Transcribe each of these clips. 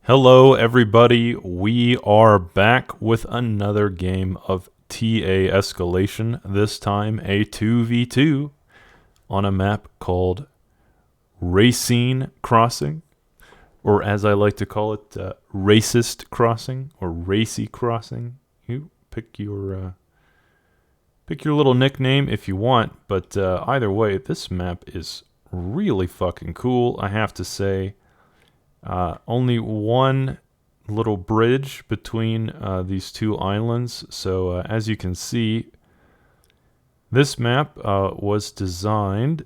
Hello, everybody. We are back with another game of TA Escalation, this time a 2v2 on a map called Racine Crossing, or as I like to call it, Racist Crossing or Racy Crossing. You pick your little nickname if you want, but either way, this map is really fucking cool, I have to say. Only one little bridge between these two islands, so as you can see, this map was designed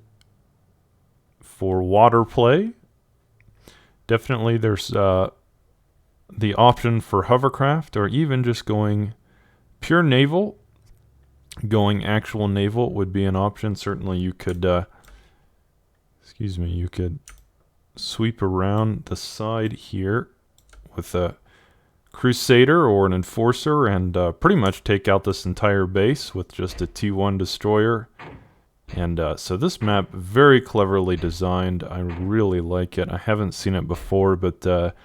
for water play. Definitely there's the option for hovercraft, or even just going pure naval. Going actual naval would be an option. Certainly you could you could sweep around the side here with a crusader or an enforcer and pretty much take out this entire base with just a T1 destroyer. And so this map, very cleverly designed. I really like it. I haven't seen it before, but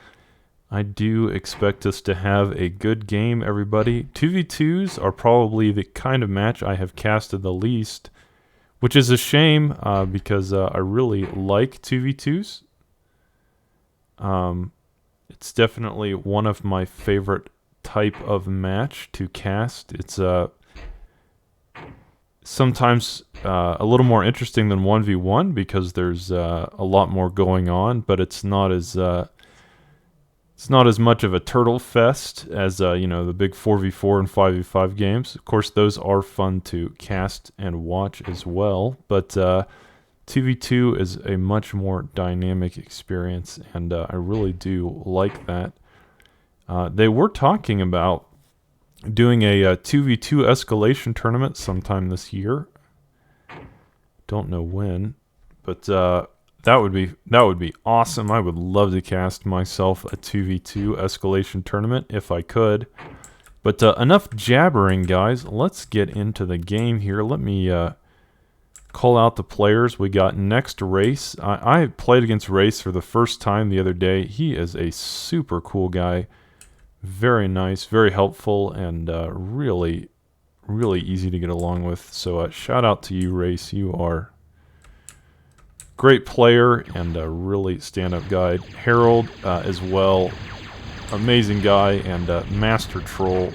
I do expect us to have a good game, everybody. 2v2s are probably the kind of match I have casted the least, which is a shame because I really like 2v2s. It's definitely one of my favorite type of match to cast. It's sometimes a little more interesting than 1v1 because there's a lot more going on, but it's not as much of a turtle fest as the big 4v4 and 5v5 games. Of course, those are fun to cast and watch as well, but 2v2 is a much more dynamic experience, and I really do like that. They were talking about doing a 2v2 escalation tournament sometime this year. Don't know when, but that would be awesome. I would love to cast myself a 2v2 escalation tournament if I could. But enough jabbering, guys. Let's get into the game here. Let me call out the players. We got next Race. I played against Race for the first time the other day. He is a super cool guy. Very nice, very helpful, and really, really easy to get along with. So shout out to you, Race. You are a great player and a really stand-up guy. Harold as well. Amazing guy and master troll.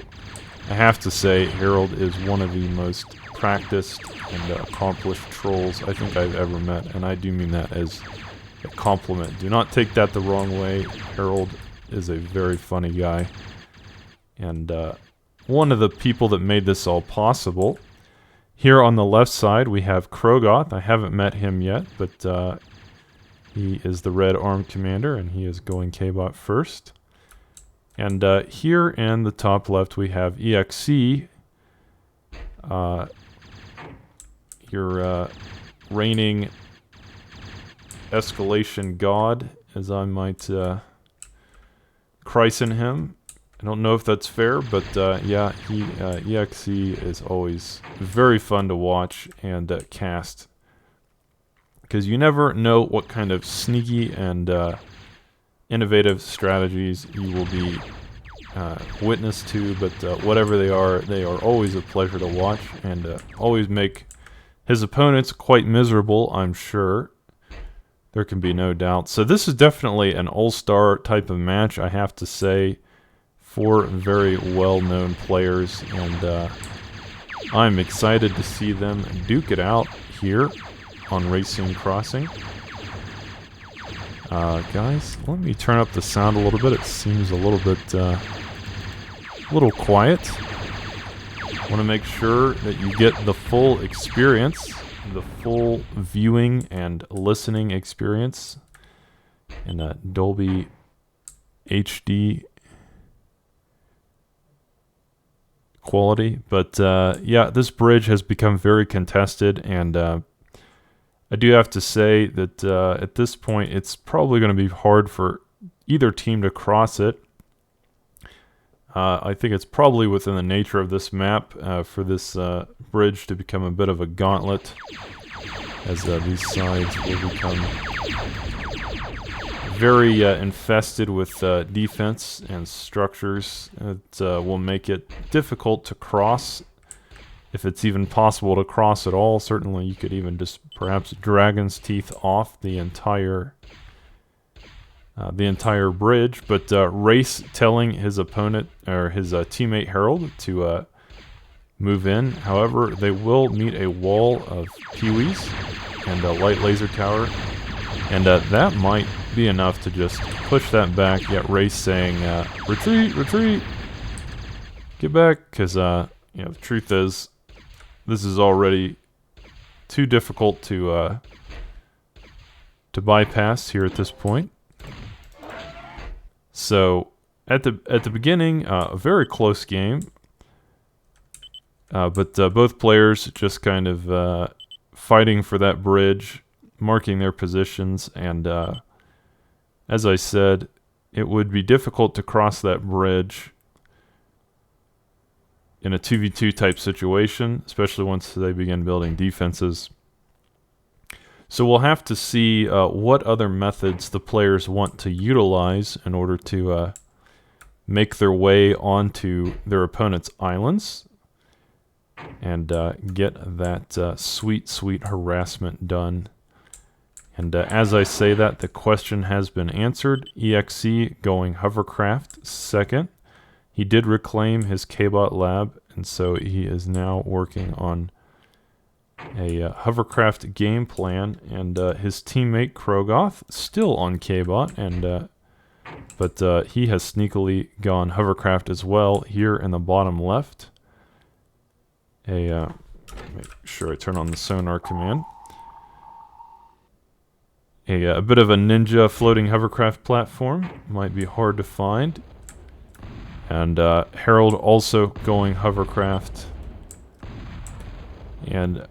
I have to say, Harold is one of the most practiced and accomplished trolls I think I've ever met, and I do mean that as a compliment. Do not take that the wrong way. Harold is a very funny guy, and one of the people that made this all possible. Here on the left side we have Krogoth. I haven't met him yet, but he is the red armed commander, and he is going K-Bot first. And here in the top left we have EXE, your reigning escalation god, as I might christen him. I don't know if that's fair, but yeah, EXE is always very fun to watch and cast, because you never know what kind of sneaky and innovative strategies you will be witness to, but whatever they are always a pleasure to watch, and always make his opponents quite miserable, I'm sure. There can be no doubt. So this is definitely an all-star type of match, I have to say. 4 very well-known players, and I'm excited to see them duke it out here on Racine Crossing. Guys, let me turn up the sound a little bit. It seems a little quiet. Want to make sure that you get the full experience, the full viewing and listening experience in a Dolby HD quality. But yeah, this bridge has become very contested, and I do have to say that at this point it's probably going to be hard for either team to cross it. I think it's probably within the nature of this map for this bridge to become a bit of a gauntlet, as these sides will become very infested with defense and structures. It will make it difficult to cross, if it's even possible to cross at all. Certainly you could even just perhaps Dragon's Teeth off the entire bridge. But Race telling his opponent, or his teammate Harold, to move in. However, they will meet a wall of peewees and a light laser tower, and that might be enough to just push that back. Yet Race saying, retreat, retreat, get back, because the truth is, this is already too difficult to bypass here at this point. So at the beginning, a very close game, but both players just kind of fighting for that bridge, marking their positions, and as I said, it would be difficult to cross that bridge in a 2v2 type situation, especially once they begin building defenses. So we'll have to see what other methods the players want to utilize in order to make their way onto their opponent's islands and get that sweet, sweet harassment done. And as I say that, the question has been answered. EXE going hovercraft second. He did reclaim his K-Bot lab, and so he is now working on a hovercraft game plan. And his teammate Krogoth still on K-Bot, and but he has sneakily gone hovercraft as well here in the bottom left. Make sure I turn on the sonar command. A bit of a ninja floating hovercraft platform. Might be hard to find. And Harold also going hovercraft. And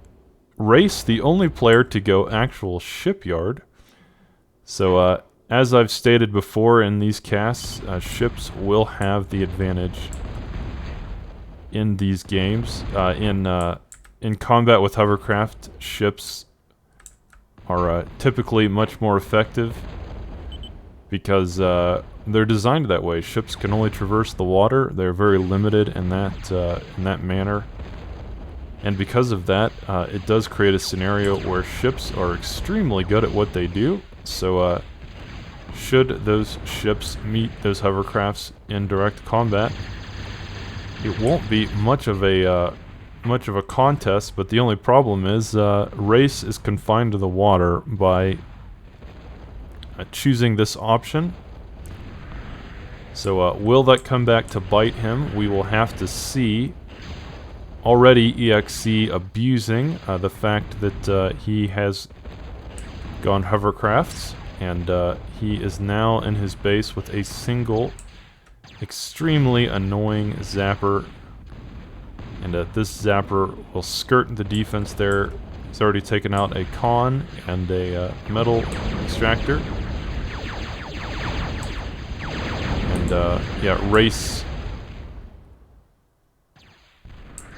Race, the only player to go actual shipyard. So as I've stated before in these casts, ships will have the advantage in these games. In combat with hovercraft, ships are typically much more effective because they're designed that way. Ships can only traverse the water. They're very limited in that manner, and because of that, it does create a scenario where ships are extremely good at what they do. So should those ships meet those hovercrafts in direct combat, it won't be much of a contest. But the only problem is Race is confined to the water by choosing this option. So will that come back to bite him? We will have to see. Already EXE abusing the fact that he has gone hovercrafts, and he is now in his base with a single extremely annoying zapper. And this zapper will skirt the defense there. He's already taken out a con and a metal extractor. And yeah, Race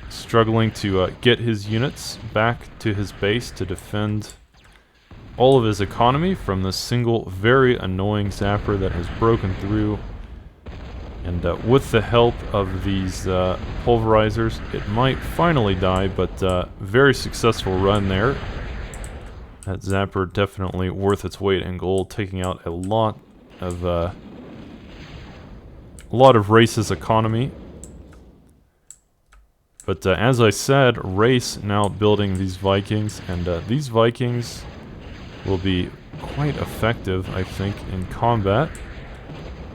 struggling to get his units back to his base to defend all of his economy from this single very annoying zapper that has broken through. And with the help of these pulverizers, it might finally die, but very successful run there. That zapper definitely worth its weight in gold, taking out a lot of Race's economy. But as I said, Race now building these Vikings, and these Vikings will be quite effective, I think, in combat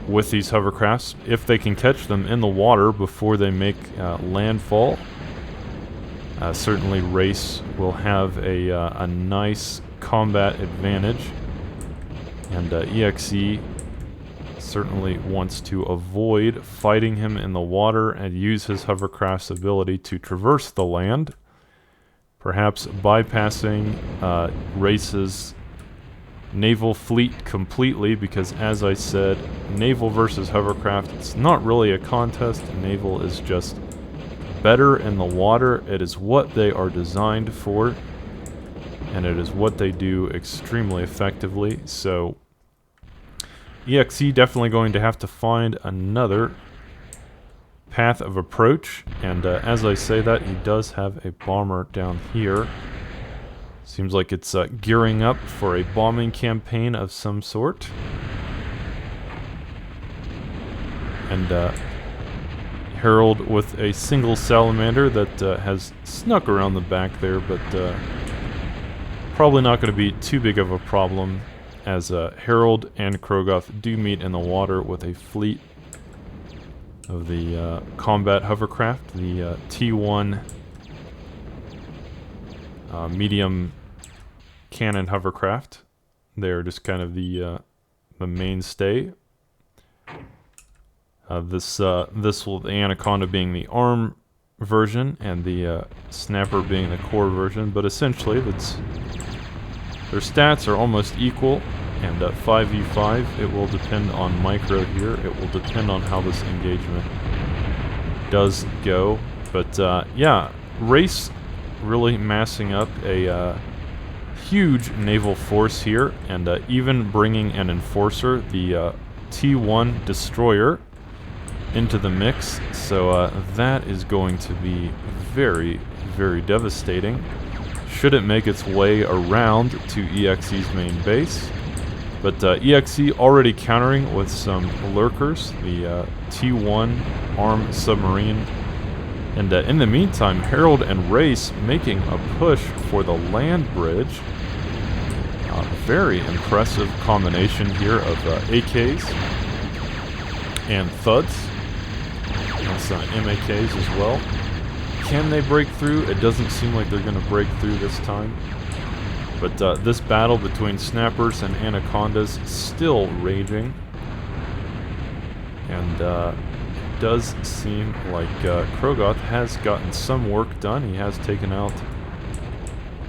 with these hovercrafts, if they can catch them in the water before they make landfall. Certainly Race will have a nice combat advantage, and EXE certainly wants to avoid fighting him in the water and use his hovercraft's ability to traverse the land, perhaps bypassing Race's naval fleet completely, because as I said, naval versus hovercraft, it's not really a contest. Naval is just better in the water. It is what they are designed for, and it is what they do extremely effectively. So EXE definitely going to have to find another path of approach, and as I say that, he does have a bomber down here. Seems like it's gearing up for a bombing campaign of some sort. And Harold with a single salamander that has snuck around the back there, but probably not going to be too big of a problem, as Harold and Krogoth do meet in the water with a fleet of the combat hovercraft, the T1 medium cannon hovercraft. They're just kind of the mainstay. This will, the Anaconda being the ARM version and the Snapper being the core version, but essentially that's their stats are almost equal. And 5v5, it will depend on micro here. It will depend on how this engagement does go. But yeah, Race really massing up a huge naval force here, and even bringing an enforcer, the T1 destroyer, into the mix. So that is going to be very, very devastating should it make its way around to EXE's main base. But EXE already countering with some lurkers, the T1 armed submarine. And in the meantime, Harold and Race making a push for the land bridge. Very impressive combination here of AKs and thuds, and some MAKs as well. Can they break through? It doesn't seem like they're going to break through this time. But this battle between Snappers and Anacondas still raging. And it does seem like Krogoth has gotten some work done. He has taken out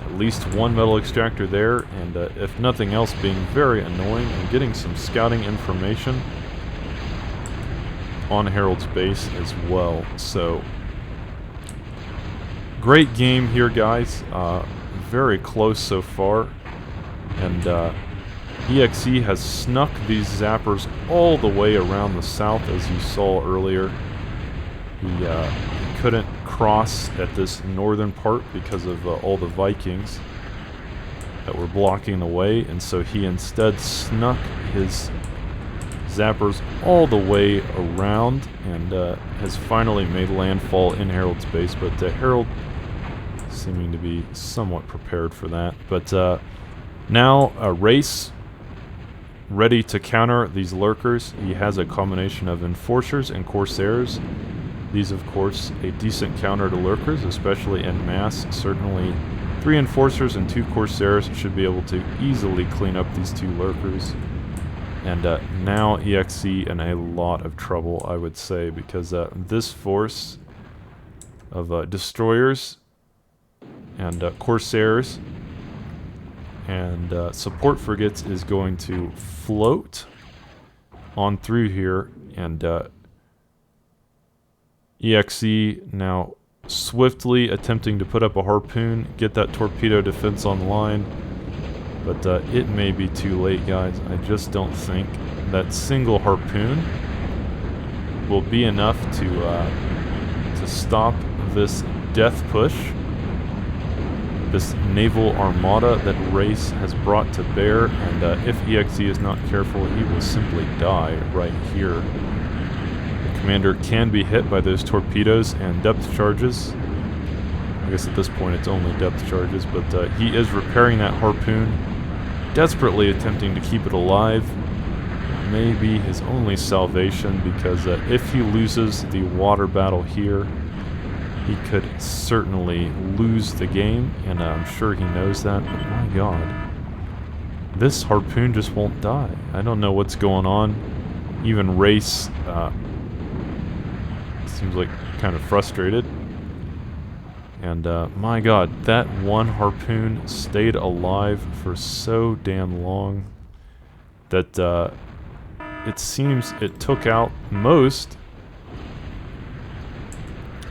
at least one metal extractor there, and if nothing else, being very annoying and getting some scouting information on Harold's base as well. So, great game here, guys. Very close so far, and EXE has snuck these zappers all the way around the south, as you saw earlier. He couldn't cross at this northern part because of all the Vikings that were blocking the way, and so he instead snuck his zappers all the way around, and has finally made landfall in Harold's base. But Harold seeming to be somewhat prepared for that. But now Race ready to counter these lurkers. He has a combination of enforcers and corsairs. These, of course, a decent counter to lurkers, especially en masse. Certainly 3 enforcers and 2 corsairs should be able to easily clean up these 2 lurkers. And now EXE in a lot of trouble, I would say, because this force of destroyers and corsairs and support frigates is going to float on through here, and EXE now swiftly attempting to put up a harpoon, get that torpedo defense online, but it may be too late, guys. I just don't think that single harpoon will be enough to stop this death push, this naval armada that Race has brought to bear, and if EXE is not careful, he will simply die right here. The commander can be hit by those torpedoes and depth charges. I guess at this point it's only depth charges, but he is repairing that harpoon, desperately attempting to keep it alive. Maybe his only salvation, because if he loses the water battle here, he could certainly lose the game, and I'm sure he knows that, but my god. This harpoon just won't die. I don't know what's going on. Even Race seems like kind of frustrated. And my god, that one harpoon stayed alive for so damn long that it seems it took out most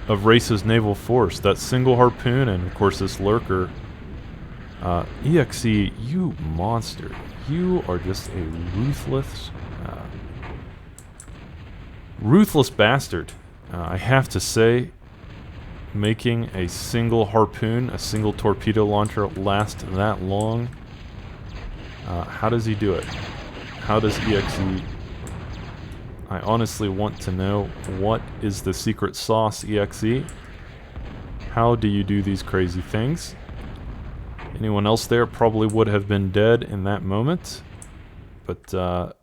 of Race's naval force. That single harpoon, and of course this lurker. EXE, you monster. You are just a ruthless Ruthless bastard. I have to say, making a single harpoon, a single torpedo launcher last that long. How does he do it? How does EXE... I honestly want to know, what is the secret sauce, EXE? How do you do these crazy things? Anyone else there probably would have been dead in that moment. But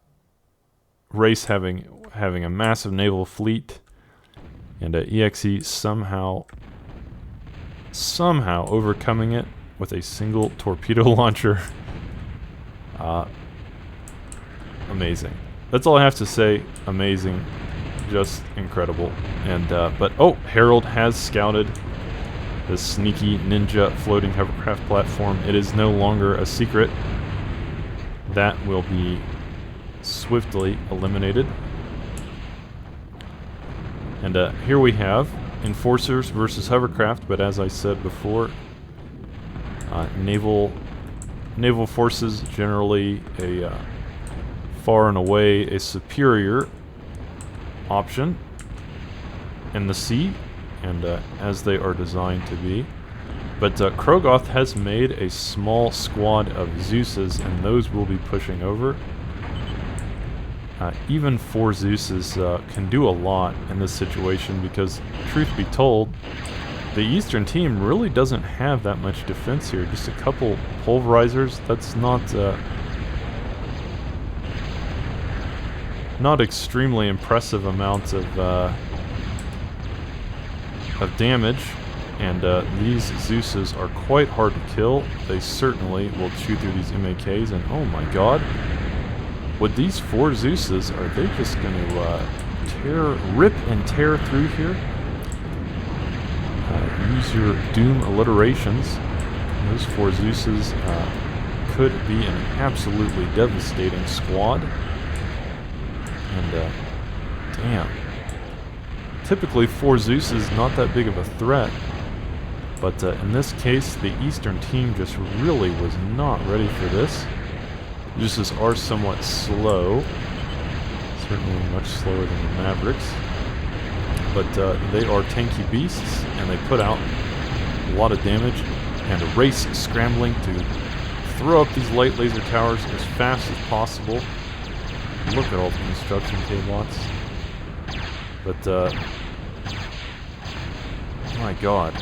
Race having a massive naval fleet, and EXE somehow overcoming it with a single torpedo launcher. Amazing. That's all I have to say. Amazing. Just incredible. And but oh, Harold has scouted the sneaky ninja floating hovercraft platform. It is no longer a secret. That will be swiftly eliminated. And here we have enforcers versus hovercraft, but as I said before, naval forces generally a far and away a superior option in the sea, and as they are designed to be. But Krogoth has made a small squad of Zeuses, and those will be pushing over. Even 4 Zeuses can do a lot in this situation because, truth be told, the Eastern team really doesn't have that much defense here. Just a couple pulverizers. That's not extremely impressive amounts of damage, and these Zeuses are quite hard to kill. They certainly will chew through these MAKs, and oh my god. With these 4 Zeuses, are they just going to rip and tear through here? Use your Doom alliterations. Those 4 Zeuses could be an absolutely devastating squad. And, damn. Typically 4 Zeuses not that big of a threat. But in this case, the Eastern team just really was not ready for this. Zeuses are somewhat slow, certainly much slower than the Mavericks, but they are tanky beasts, and they put out a lot of damage, and a Race scrambling to throw up these light laser towers as fast as possible. Look at all the construction K-Lots. But, my god.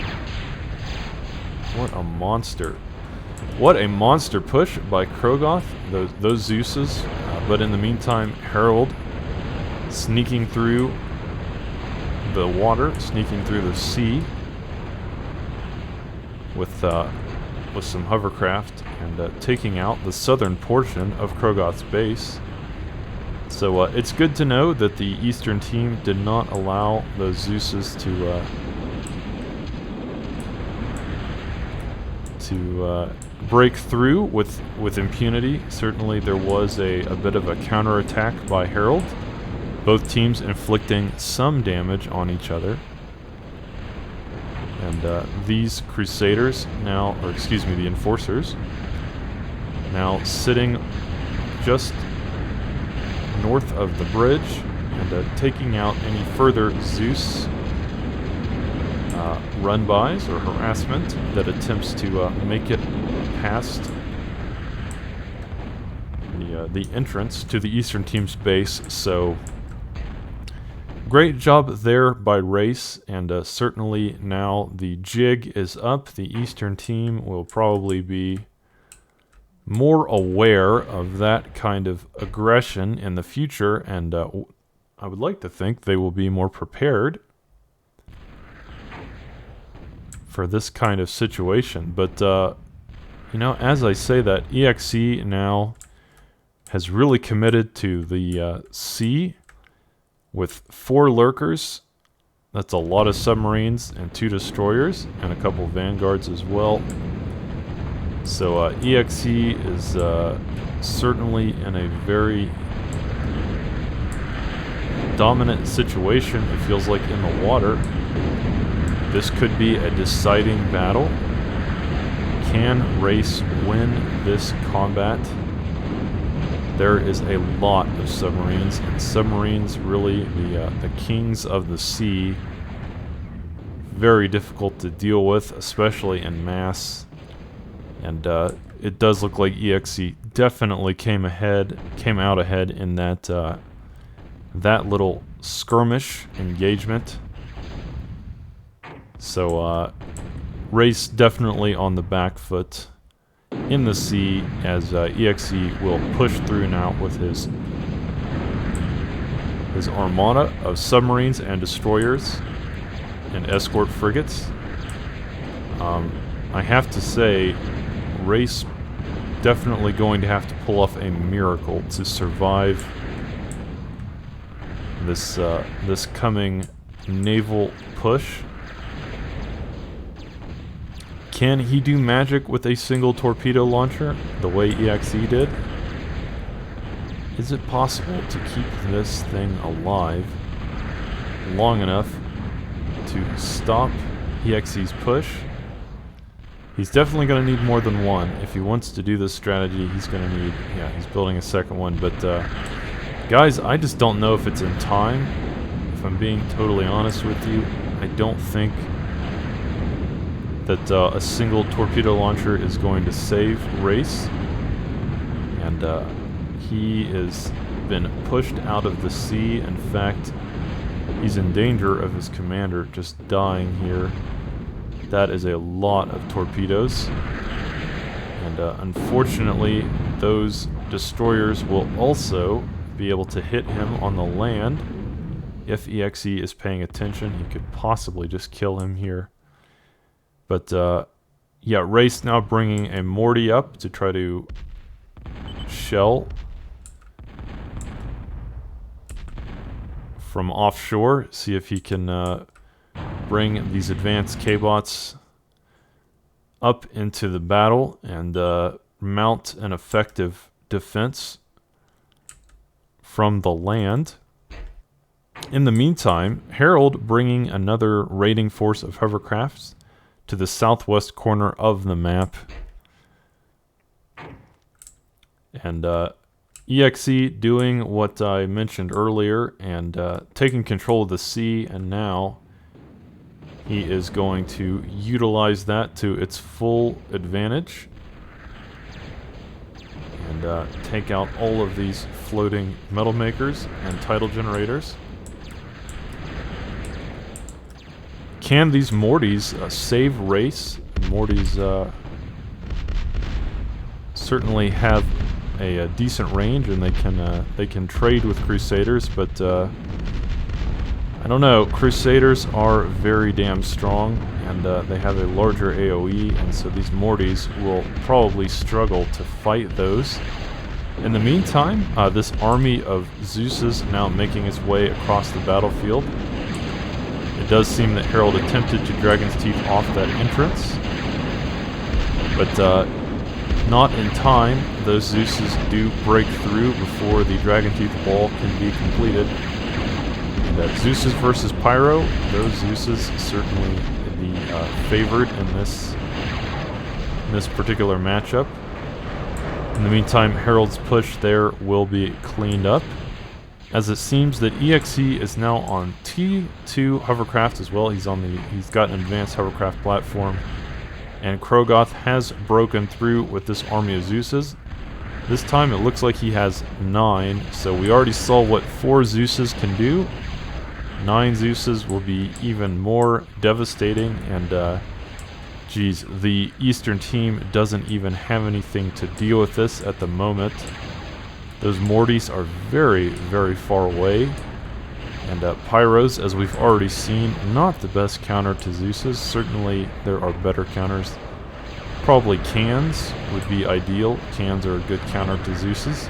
What a monster. What a monster push by Krogoth, those Zeuses, but in the meantime, Harold sneaking through the water, sneaking through the sea with some hovercraft and taking out the southern portion of Krogoth's base. So it's good to know that the Eastern team did not allow those Zeuses to break through with impunity. Certainly there was a bit of a counterattack by Harold, both teams inflicting some damage on each other. And these Crusaders now, or excuse me, the Enforcers, now sitting just north of the bridge and taking out any further Zeus run-bys or harassment that attempts to make it past the entrance to the Eastern team's base. So great job there by Race, and certainly now the jig is up. The Eastern team will probably be more aware of that kind of aggression in the future, and I would like to think they will be more prepared for this kind of situation. But you know, as I say that, EXE now has really committed to the sea with 4 lurkers. That's a lot of submarines and 2 destroyers and a couple vanguards as well. So EXE is certainly in a very dominant situation, it feels like, in the water. This could be a deciding battle. Can Race win this combat? there is a lot of submarines, and submarines really the kings of the sea. Very difficult to deal with, especially in mass. And it does look like EXE definitely came out ahead in that that little skirmish engagement. So Race definitely on the back foot in the sea, as EXE will push through now with his armada of submarines and destroyers and escort frigates. I have to say, Race definitely going to have to pull off a miracle to survive this this coming naval push. Can he do magic with a single torpedo launcher, the way EXE did? Is it possible to keep this thing alive long enough to stop EXE's push? He's definitely going to need more than one. If he wants to do this strategy, he's going to need... Yeah, he's building a second one. But, guys, I just don't know if it's in time. If I'm being totally honest with you, I don't think that a single torpedo launcher is going to save Race. And he has been pushed out of the sea. In fact, he's in danger of his commander just dying here. That is a lot of torpedoes. And unfortunately, those destroyers will also be able to hit him on the land. If EXE is paying attention, he could possibly just kill him here. But, yeah, Race now bringing a Morty up to try to shell from offshore. See if he can bring these advanced K-bots up into the battle and mount an effective defense from the land. In the meantime, Harold bringing another raiding force of hovercrafts to the southwest corner of the map. And EXE doing what I mentioned earlier and taking control of the sea, and now he is going to utilize that to its full advantage and take out all of these floating metal makers and tidal generators. Can these Mortys save Race? Mortys certainly have a decent range, and they can trade with Crusaders, but I don't know. Crusaders are very damn strong, and they have a larger AoE, and so these Mortys will probably struggle to fight those. In the meantime, this army of Zeuses now making its way across the battlefield. It does seem that Harold attempted to Dragon's Teeth off that entrance, but not in time. Those Zeuses do break through before the Dragon Teeth wall can be completed. And Zeuses versus Pyro, those Zeuses certainly the favored in this particular matchup. In the meantime, Harold's push there will be cleaned up, as it seems that EXE is now on T2 hovercraft as well. He's got an advanced hovercraft platform, and Krogoth has broken through with this army of Zeuses. This time it looks like he has 9, so we already saw what 4 Zeuses can do. 9 Zeuses will be even more devastating, and geez, the Eastern team doesn't even have anything to deal with this at the moment. Those Mortys are very, very far away, and Pyros, as we've already seen, not the best counter to Zeuses. Certainly there are better counters. Probably Cans would be ideal. Cans are a good counter to Zeuses,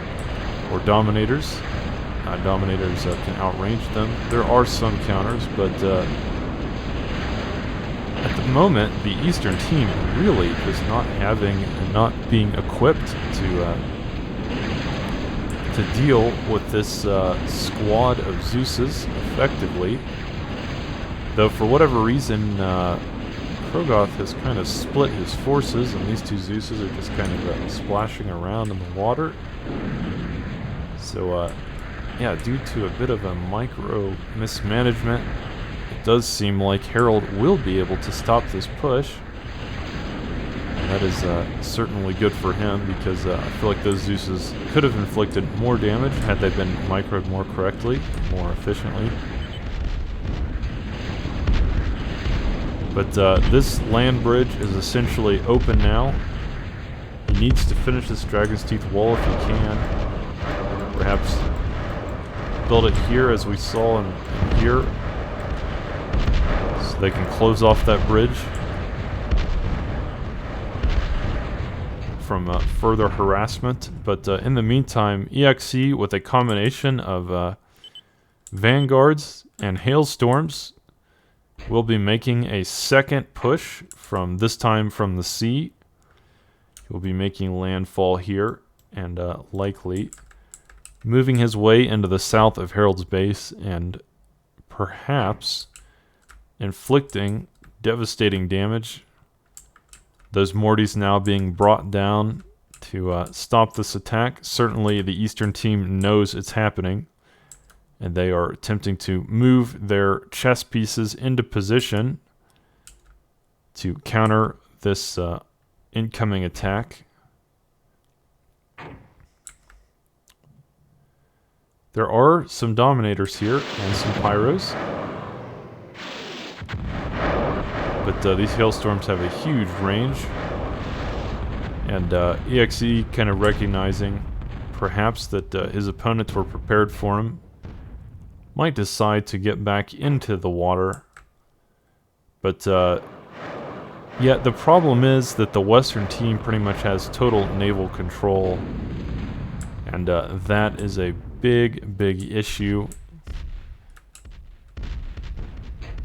or Dominators. Dominators can outrange them. There are some counters, but at the moment, the Eastern team really is not being equipped to deal with this squad of Zeuses effectively. Though for whatever reason, Krogoth has kind of split his forces, and these two Zeuses are just kind of splashing around in the water. So, yeah, due to a bit of a micro mismanagement, it does seem like Harold will be able to stop this push. And that is certainly good for him, because I feel like those Zeuses could have inflicted more damage had they been microed more correctly, more efficiently. But this land bridge is essentially open now. He needs to finish this Dragon's Teeth wall if he can. Perhaps build it here, as we saw in here, so they can close off that bridge from further harassment. But in the meantime, EXE, with a combination of vanguards and hailstorms, will be making a second push, from this time from the sea. He'll be making landfall here, and likely moving his way into the south of Harold's base, and perhaps inflicting devastating damage. Those Mortys now being brought down to stop this attack. Certainly the Eastern team knows it's happening, and they are attempting to move their chess pieces into position to counter this incoming attack. There are some Dominators here and some Pyros, but these Hailstorms have a huge range, and EXE kind of recognizing perhaps that his opponents were prepared for him, might decide to get back into the water. But yeah, the problem is that the Western team pretty much has total naval control, and that is a big issue.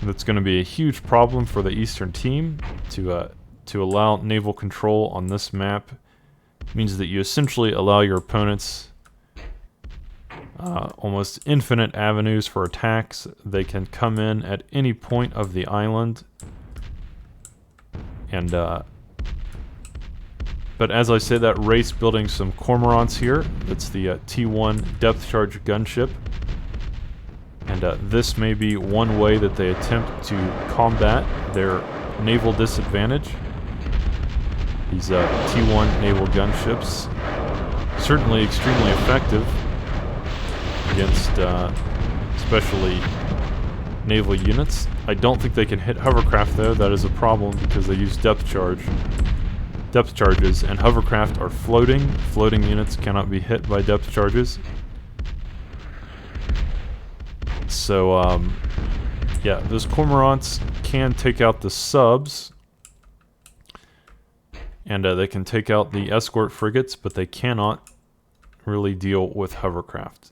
That's going to be a huge problem for the Eastern team. To allow naval control on this map means that you essentially allow your opponents almost infinite avenues for attacks. They can come in at any point of the island, and but as I say that, Race building some cormorants here. That's the T1 depth charge gunship, and this may be one way that they attempt to combat their naval disadvantage. These T1 naval gunships, certainly extremely effective against especially naval units. I don't think they can hit hovercraft though. That is a problem, because they use depth charges, and hovercraft are floating. Floating units cannot be hit by depth charges. So yeah, those cormorants can take out the subs, and they can take out the escort frigates, but they cannot really deal with hovercraft.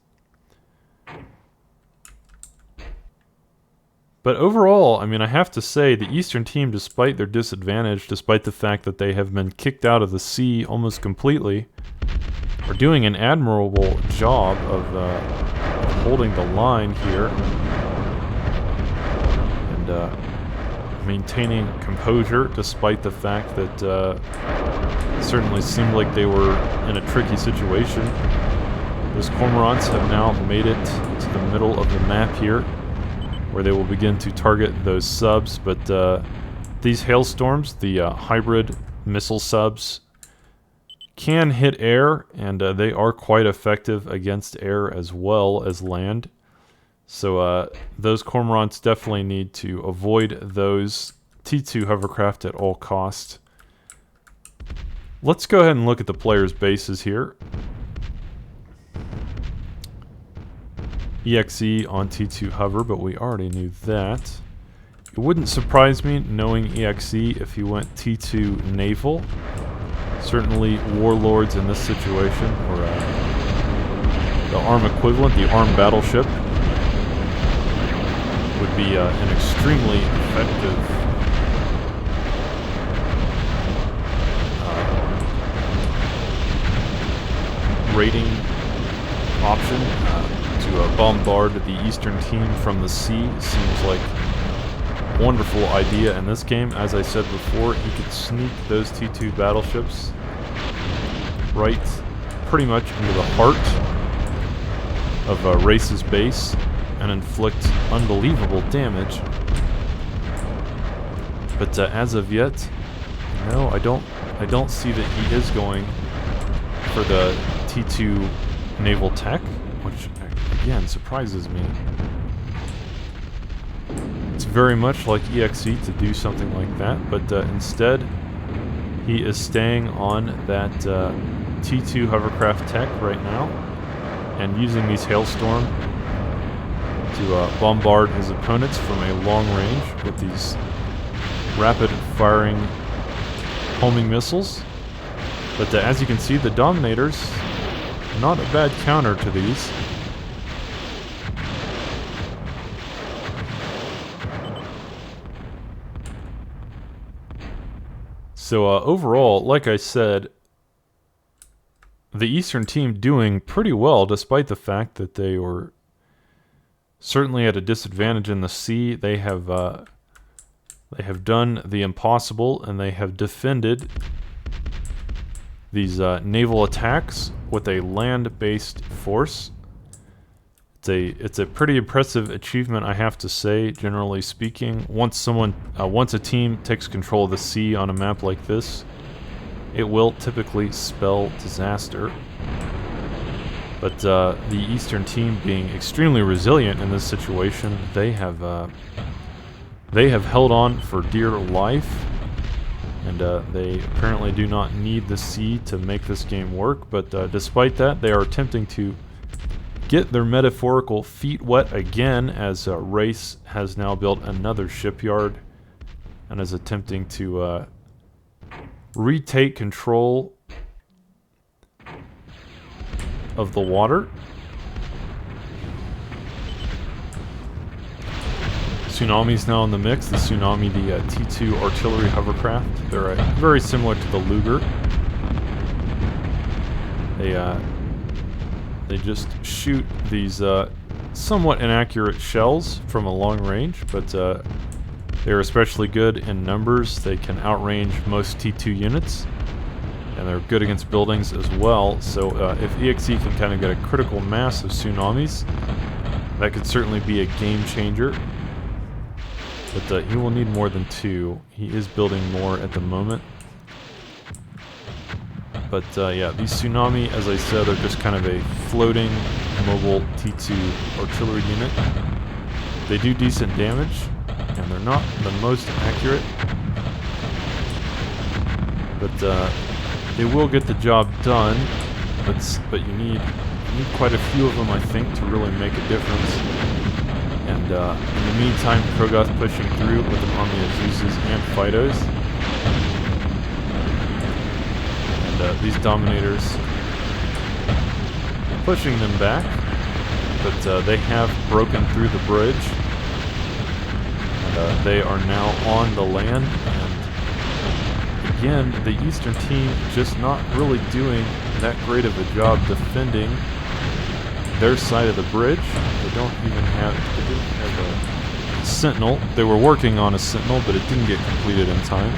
But overall, I mean, I have to say, the Eastern team, despite their disadvantage, despite the fact that they have been kicked out of the sea almost completely, are doing an admirable job of holding the line here, and maintaining composure, despite the fact that it certainly seemed like they were in a tricky situation. Those cormorants have now made it to the middle of the map here, where they will begin to target those subs. But these hailstorms, the hybrid missile subs, can hit air, and they are quite effective against air as well as land. So those cormorants definitely need to avoid those T2 hovercraft at all costs. Let's go ahead and look at the players' bases here. EXE on T2 hover, but we already knew that. It wouldn't surprise me, knowing EXE, if he went T2 naval. Certainly warlords in this situation, or the ARM equivalent, the ARM battleship, would be an extremely effective raiding option. To bombard the Eastern team from the sea seems like a wonderful idea in this game. As I said before, he could sneak those T2 battleships right pretty much into the heart of Race's base and inflict unbelievable damage. But as of yet, no, I don't see that he is going for the T2 naval tech, which again surprises me. It's very much like EXE to do something like that, but instead he is staying on that T2 hovercraft tech right now and using these hailstorm to bombard his opponents from a long range with these rapid firing homing missiles. But as you can see, the Dominators, not a bad counter to these. So overall, like I said, the Eastern team doing pretty well despite the fact that they were certainly at a disadvantage in the sea. They have done the impossible, and they have defended these naval attacks with a land-based force. It's a pretty impressive achievement, I have to say, generally speaking. Once a team takes control of the sea on a map like this, it will typically spell disaster. But the Eastern team being extremely resilient in this situation, they have held on for dear life, and they apparently do not need the sea to make this game work. But despite that, they are attempting to get their metaphorical feet wet again, as Race has now built another shipyard and is attempting to retake control of the water. Tsunami's now in the mix. The Tsunami, the T2 artillery hovercraft. They're very similar to the Luger. They just shoot these somewhat inaccurate shells from a long range, but they're especially good in numbers. They can outrange most T2 units, and they're good against buildings as well. So if EXE can kind of get a critical mass of Tsunamis, that could certainly be a game changer. But he will need more than 2. He is building more at the moment. But yeah, these Tsunami, as I said, are just kind of a floating, mobile T2 artillery unit. They do decent damage, and they're not the most accurate. But they will get the job done. But you need quite a few of them, I think, to really make a difference. And in the meantime, Krogoth pushing through with an army of Zeuses and Fidos. And these Dominators pushing them back, but they have broken through the bridge. And they are now on the land. And again, the Eastern team just not really doing that great of a job defending their side of the bridge. They didn't have a sentinel. They were working on a sentinel, but it didn't get completed in time.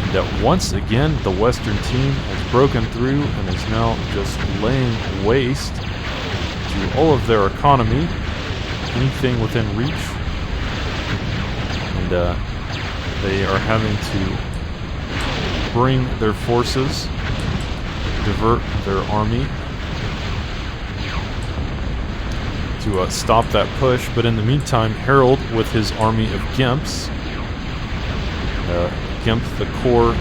And once again, the Western team has broken through and is now just laying waste to all of their economy, anything within reach. And they are having to bring their forces, divert their army to stop that push. But in the meantime, Harold with his army of Gimps, Gimp, the core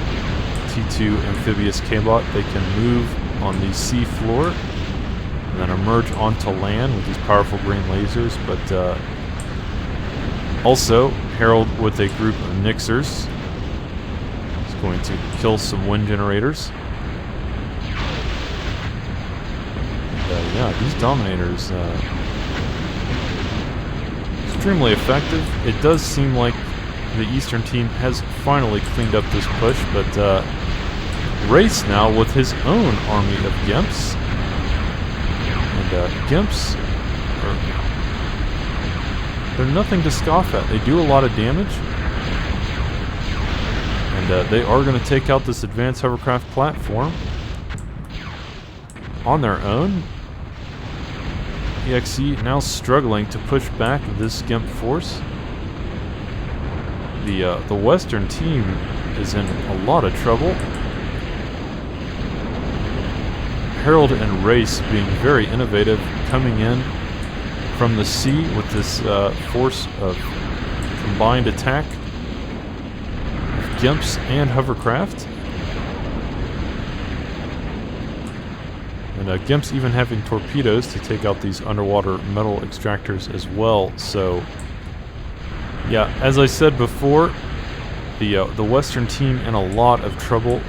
T2 amphibious K-bot, they can move on the sea floor and then emerge onto land with these powerful green lasers. But also, Harold with a group of Nixers is going to kill some wind generators. And, yeah, these Dominators, extremely effective. It does seem like the Eastern team has finally cleaned up this push, but Race now with his own army of Gimps. And Gimps, they're nothing to scoff at. They do a lot of damage. And they are going to take out this advanced hovercraft platform on their own. EXE now struggling to push back this Gimp force. The Western team is in a lot of trouble. Harold and Race being very innovative, coming in from the sea with this force of combined attack of Gimps and hovercraft. And Gimps even having torpedoes to take out these underwater metal extractors as well. So, yeah, as I said before, the Western team in a lot of trouble.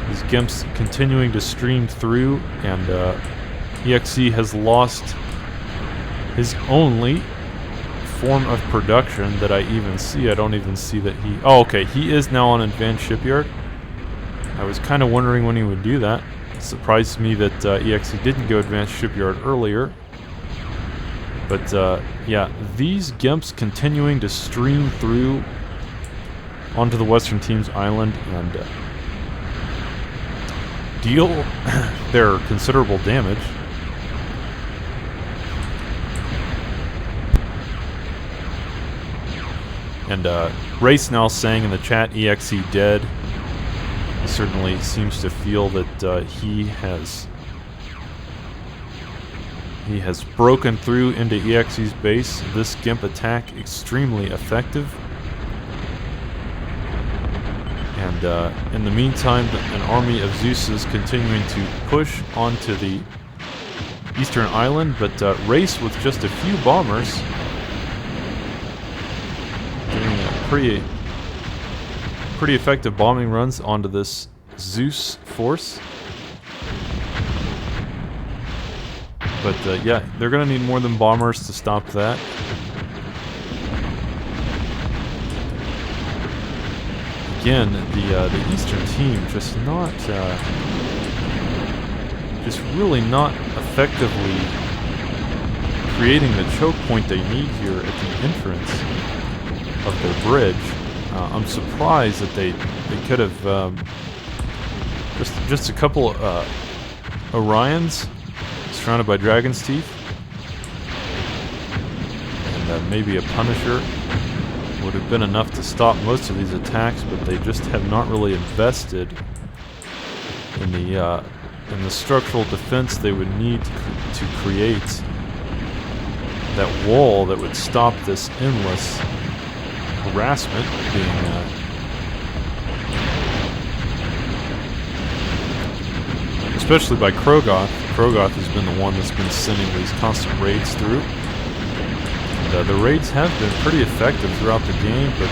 These Gimps continuing to stream through, and EXE has lost his only form of production that I even see. I don't even see that he... Oh, okay, he is now on Advanced Shipyard. I was kind of wondering when he would do that. It surprised me that EXE didn't go Advanced Shipyard earlier. But, yeah, these Gimps continuing to stream through onto the Western team's island and deal their considerable damage. And Race now saying in the chat, EXE dead. He certainly seems to feel that he has broken through into EXE's base. This Gimp attack extremely effective. And in the meantime, an army of Zeus is continuing to push onto the eastern island, but Race with just a few bombers doing pretty effective bombing runs onto this Zeus force. But yeah, they're going to need more than bombers to stop that. Again, the Eastern team just not, just really not effectively creating the choke point they need here at the entrance of their bridge. I'm surprised that they could have just a couple Orions surrounded by Dragon's Teeth, and maybe a Punisher would have been enough to stop most of these attacks, but they just have not really invested in the structural defense they would need to create that wall that would stop this endless harassment being especially by Krogoth. Krogoth has been the one that's been sending these constant raids through. The raids have been pretty effective throughout the game, but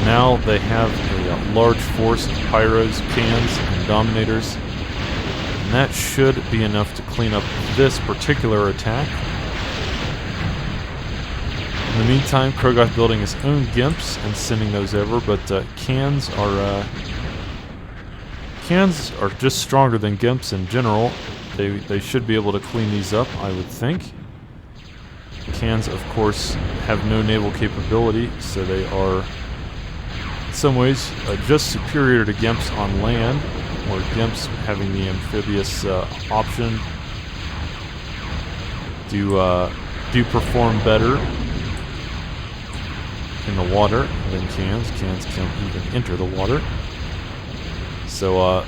now they have a large force of Pyros, Cans, and Dominators, and that should be enough to clean up this particular attack. In the meantime, Krogoth building his own Gimps and sending those over, but Cans are just stronger than Gimps in general. They should be able to clean these up, I would think. Cans, of course, have no naval capability, so they are, in some ways, just superior to Gimps on land, or Gimps having the amphibious option do perform better in the water than Cans. Cans can't even enter the water. So,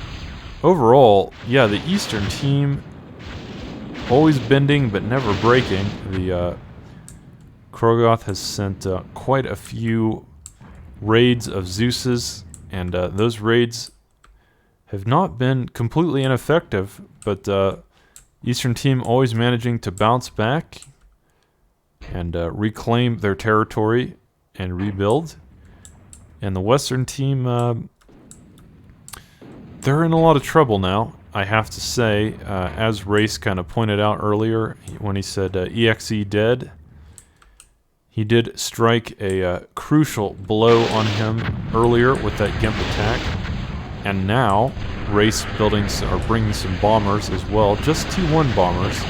overall, yeah, the Eastern team always bending but never breaking. The Krogoth has sent quite a few raids of Zeus's, and those raids have not been completely ineffective, but Eastern team always managing to bounce back and reclaim their territory and rebuild. And the Western team, they're in a lot of trouble now, I have to say. As Race kind of pointed out earlier when he said EXE dead, he did strike a crucial blow on him earlier with that Gimp attack, and now Race buildings are bringing some bombers as well, just T1 bombers,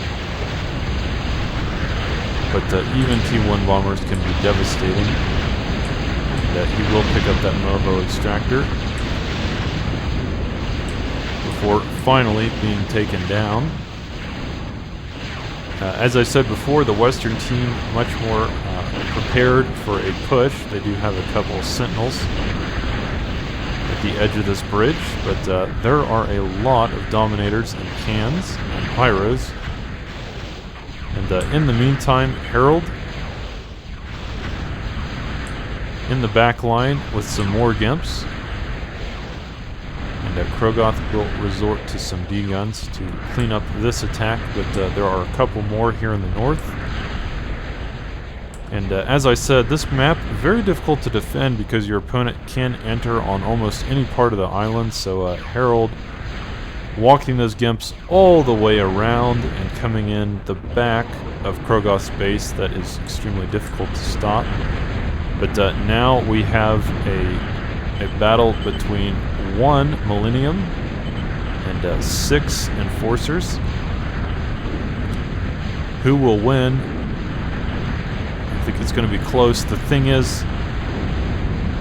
but even T1 bombers can be devastating. And he will pick up that Mervo extractor before finally being taken down. As I said before, the Western team much more prepared for a push. They do have a couple of sentinels at the edge of this bridge, but there are a lot of dominators and cans and pyros. And in the meantime, Harold in the back line with some more Gimps. And Krogoth will resort to some D-guns to clean up this attack, but there are a couple more here in the north. And as I said, this map very difficult to defend because your opponent can enter on almost any part of the island, so Harold walking those Gimps all the way around and coming in the back of Krogoth's base, that is extremely difficult to stop. But now we have a battle between 1 Millennium and 6 Enforcers. Who will win? I think it's going to be close. The thing is,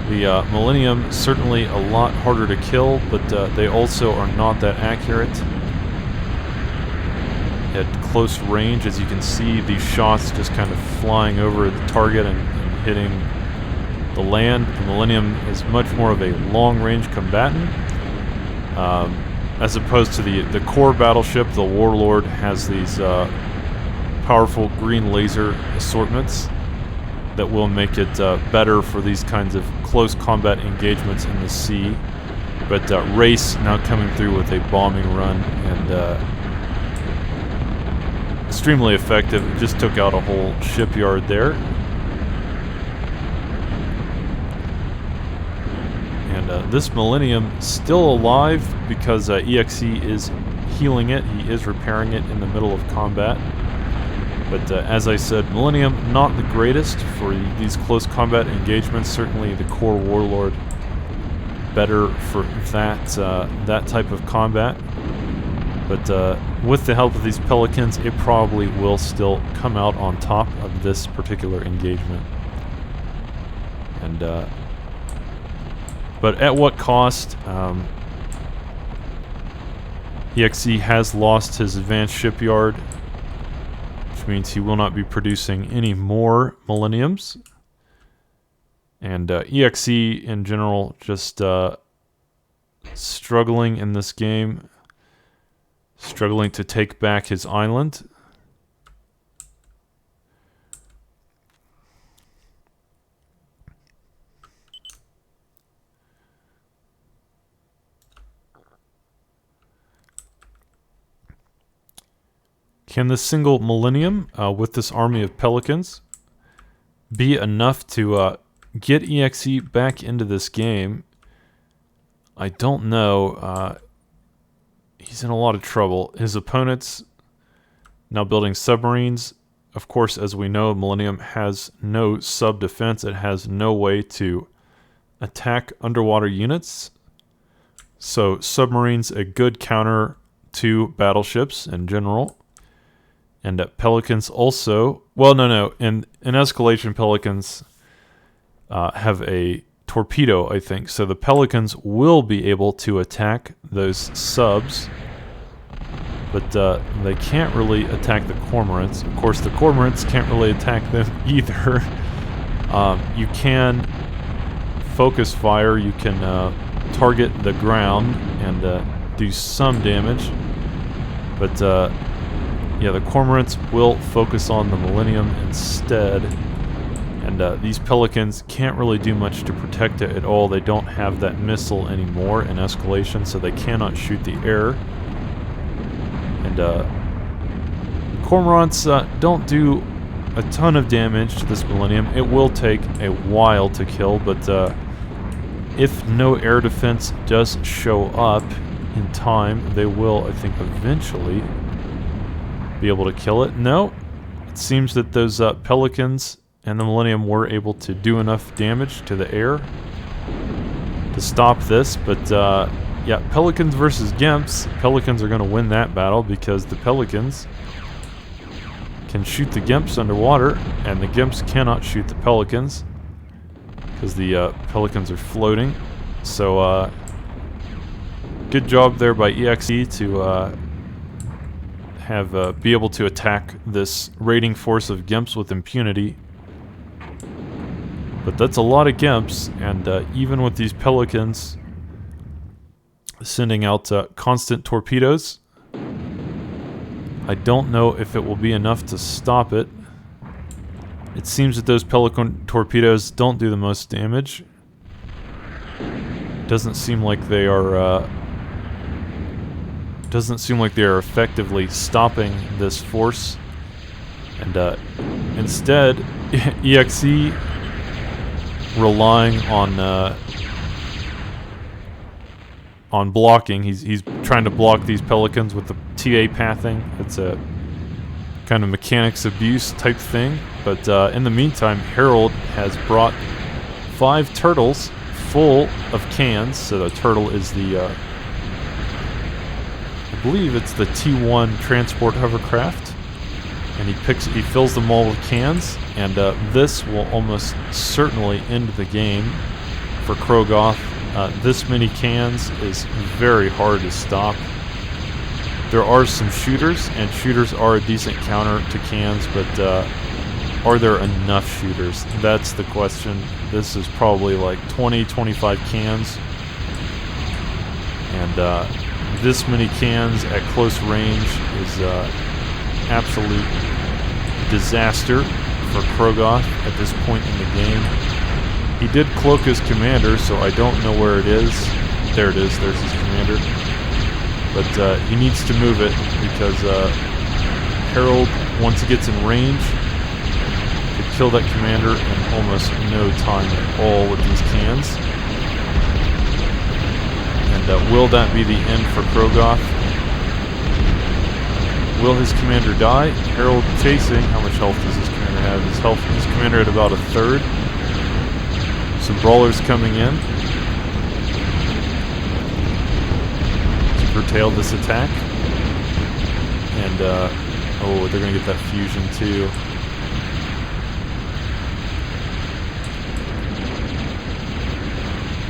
the Millennium certainly a lot harder to kill, but they also are not that accurate at close range. As you can see, these shots just kind of flying over the target and hitting the land. The Millennium is much more of a long-range combatant, as opposed to the core battleship. The Warlord has these powerful green laser assortments that will make it better for these kinds of close combat engagements in the sea. But Race now coming through with a bombing run and extremely effective. It just took out a whole shipyard there. And this Millennium still alive because EXE is healing it. He is repairing it in the middle of combat. But as I said, Millennium not the greatest for these close combat engagements. Certainly the core Warlord better for that type of combat. But with the help of these Pelicans, it probably will still come out on top of this particular engagement. And but at what cost? EXE has lost his advanced shipyard, which means he will not be producing any more Millenniums. And EXE in general just struggling in this game, struggling to take back his island. Can this single Millennium with this army of Pelicans be enough to get EXE back into this game? I don't know. He's in a lot of trouble. His opponents now building submarines. Of course, as we know, Millennium has no sub-defense. It has no way to attack underwater units. So submarines, a good counter to battleships in general. And Pelicans also... Well, no. In Escalation, Pelicans have a torpedo, I think. So the Pelicans will be able to attack those subs. But they can't really attack the Cormorants. Of course, the Cormorants can't really attack them either. You can focus fire. You can target the ground and do some damage. But... yeah, the Cormorants will focus on the Millennium instead. And these Pelicans can't really do much to protect it at all. They don't have that missile anymore in Escalation, so they cannot shoot the air. And Cormorants don't do a ton of damage to this Millennium. It will take a while to kill, but if no air defense does show up in time, they will, I think, eventually be able to kill it. No, it seems that those Pelicans and the Millennium were able to do enough damage to the air to stop this. But yeah, Pelicans versus Gimps. Pelicans are going to win that battle because the Pelicans can shoot the Gimps underwater, and the Gimps cannot shoot the Pelicans because the Pelicans are floating. So good job there by EXE to be able to attack this raiding force of Gimps with impunity. But that's a lot of Gimps, and even with these Pelicans sending out constant torpedoes, I don't know if it will be enough to stop it. It seems that those Pelican torpedoes don't do the most damage. Doesn't seem like they are effectively stopping this force. And instead, EXE relying on blocking. He's trying to block these Pelicans with the TA pathing. It's a kind of mechanics abuse type thing. But in the meantime, Harold has brought 5 turtles full of cans. So the turtle is the, I believe it's the T1 transport hovercraft. And he fills them all with cans. And this will almost certainly end the game for Krogoth. This many cans is very hard to stop. There are some shooters, and shooters are a decent counter to cans, but are there enough shooters? That's the question. This is probably like 20, 25 cans. And this many cans at close range is absolute disaster for Krogoth at this point in the game. He did cloak his commander, so I don't know where it is. There it is, there's his commander. But he needs to move it because Harold, once he gets in range, could kill that commander in almost no time at all with these cans. And will that be the end for Krogoth? Will his commander die? Harold chasing. How much health does his commander have? His commander at about 1/3. Some brawlers coming in to curtail this attack. And, oh, they're going to get that fusion too.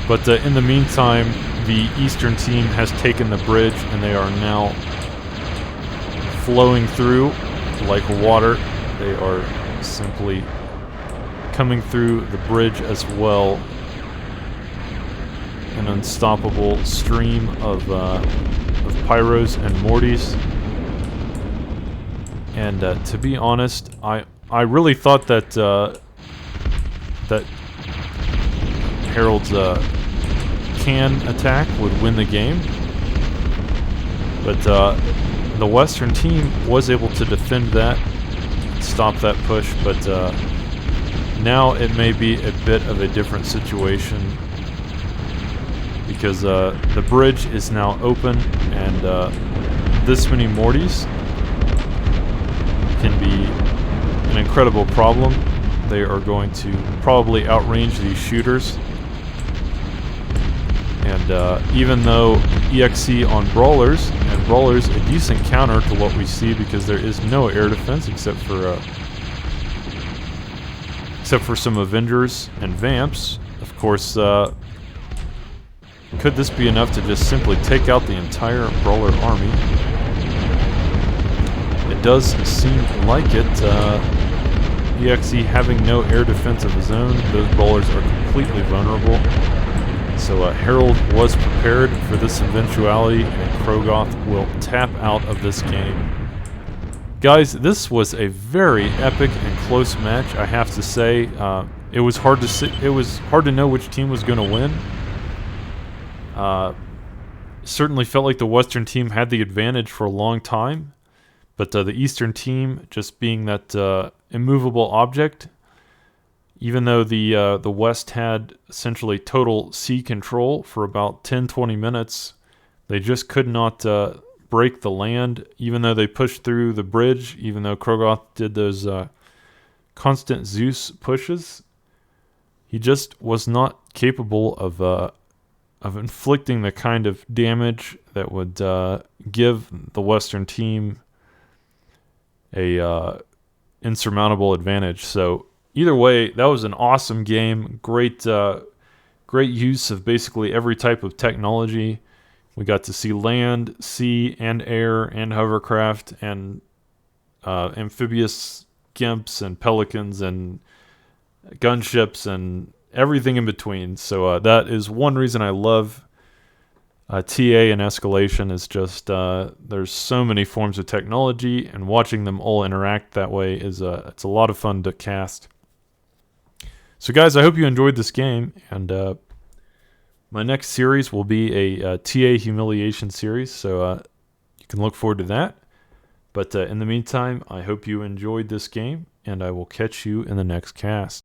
But in the meantime, the Eastern team has taken the bridge, and they are now flowing through like water. They are simply coming through the bridge as well. An unstoppable stream of pyros and morties. And to be honest, I really thought that that Harold's can attack would win the game, but the Western team was able to defend that, stop that push. But now it may be a bit of a different situation because the bridge is now open, and this many morties can be an incredible problem. They are going to probably outrange these shooters. And even though EXE on Brawlers, and Brawlers a decent counter to what we see because there is no air defense except for some Avengers and Vamps. Of course, could this be enough to just simply take out the entire Brawler army? It does seem like it. EXE having no air defense of his own, those Brawlers are completely vulnerable. So Harold was prepared for this eventuality, and Krogoth will tap out of this game. Guys, this was a very epic and close match, I have to say. It was hard to know which team was going to win. Certainly felt like the Western team had the advantage for a long time, but the Eastern team, just being that immovable object, even though the West had essentially total sea control for about 10-20 minutes, they just could not break the land, even though they pushed through the bridge, even though Krogoth did those constant Zeus pushes. He just was not capable of inflicting the kind of damage that would give the Western team a insurmountable advantage. So either way, that was an awesome game. Great use of basically every type of technology. We got to see land, sea, and air, and hovercraft, and amphibious gimps, and pelicans, and gunships, and everything in between. So that is one reason I love TA and Escalation. Is just there's so many forms of technology, and watching them all interact that way is it's a lot of fun to cast. So guys, I hope you enjoyed this game, and my next series will be a TA humiliation series, so you can look forward to that. But in the meantime, I hope you enjoyed this game, and I will catch you in the next cast.